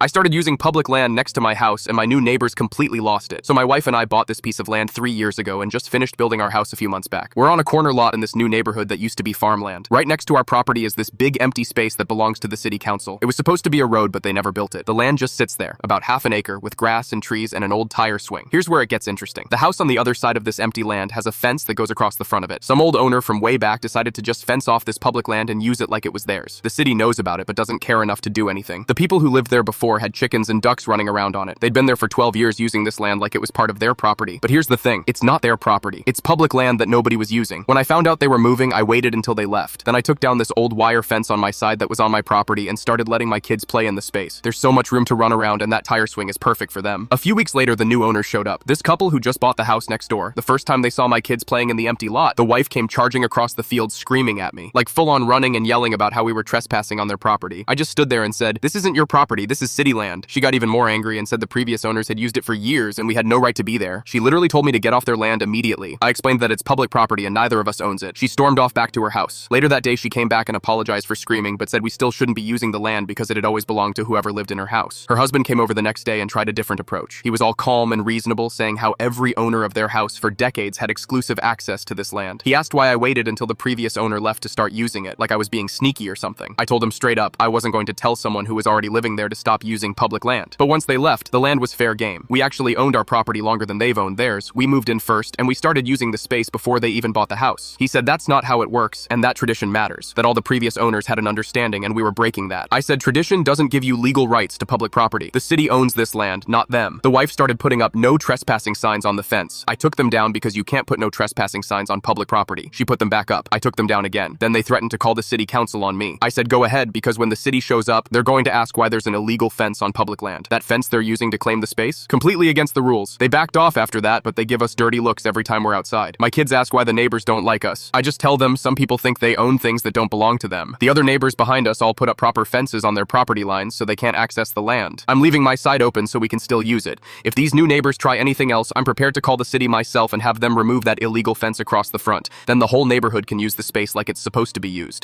I started using public land next to my house and my new neighbors completely lost it. So my wife and I bought this piece of land 3 years ago and just finished building our house a few months back. We're on a corner lot in this new neighborhood that used to be farmland. Right next to our property is this big empty space that belongs to the city council. It was supposed to be a road, but they never built it. The land just sits there, about half an acre, with grass and trees and an old tire swing. Here's where it gets interesting. The house on the other side of this empty land has a fence that goes across the front of it. Some old owner from way back decided to just fence off this public land and use it like it was theirs. The city knows about it, but doesn't care enough to do anything. The people who lived there before had chickens and ducks running around on it. They'd been there for 12 years using this land like it was part of their property. But here's the thing, it's not their property. It's public land that nobody was using. When I found out they were moving, I waited until they left. Then I took down this old wire fence on my side that was on my property and started letting my kids play in the space. There's so much room to run around and that tire swing is perfect for them. A few weeks later, the new owners showed up. This couple who just bought the house next door. The first time they saw my kids playing in the empty lot, the wife came charging across the field screaming at me, like full on running and yelling about how we were trespassing on their property. I just stood there and said, "This isn't your property, this is city land." She got even more angry and said the previous owners had used it for years and we had no right to be there. She literally told me to get off their land immediately. I explained that it's public property and neither of us owns it. She stormed off back to her house. Later that day, she came back and apologized for screaming, but said we still shouldn't be using the land because it had always belonged to whoever lived in her house. Her husband came over the next day and tried a different approach. He was all calm and reasonable, saying how every owner of their house for decades had exclusive access to this land. He asked why I waited until the previous owner left to start using it, like I was being sneaky or something. I told him straight up I wasn't going to tell someone who was already living there to stop using public land. But once they left, the land was fair game. We actually owned our property longer than they've owned theirs. We moved in first, and we started using the space before they even bought the house. He said that's not how it works, and that tradition matters, that all the previous owners had an understanding and we were breaking that. I said tradition doesn't give you legal rights to public property. The city owns this land, not them. The wife started putting up no trespassing signs on the fence. I took them down because you can't put no trespassing signs on public property. She put them back up. I took them down again. Then they threatened to call the city council on me. I said go ahead because when the city shows up, they're going to ask why there's an illegal fence on public land. That fence they're using to claim the space? Completely against the rules. They backed off after that, but they give us dirty looks every time we're outside. My kids ask why the neighbors don't like us. I just tell them some people think they own things that don't belong to them. The other neighbors behind us all put up proper fences on their property lines so they can't access the land. I'm leaving my side open so we can still use it. If these new neighbors try anything else, I'm prepared to call the city myself and have them remove that illegal fence across the front. Then the whole neighborhood can use the space like it's supposed to be used.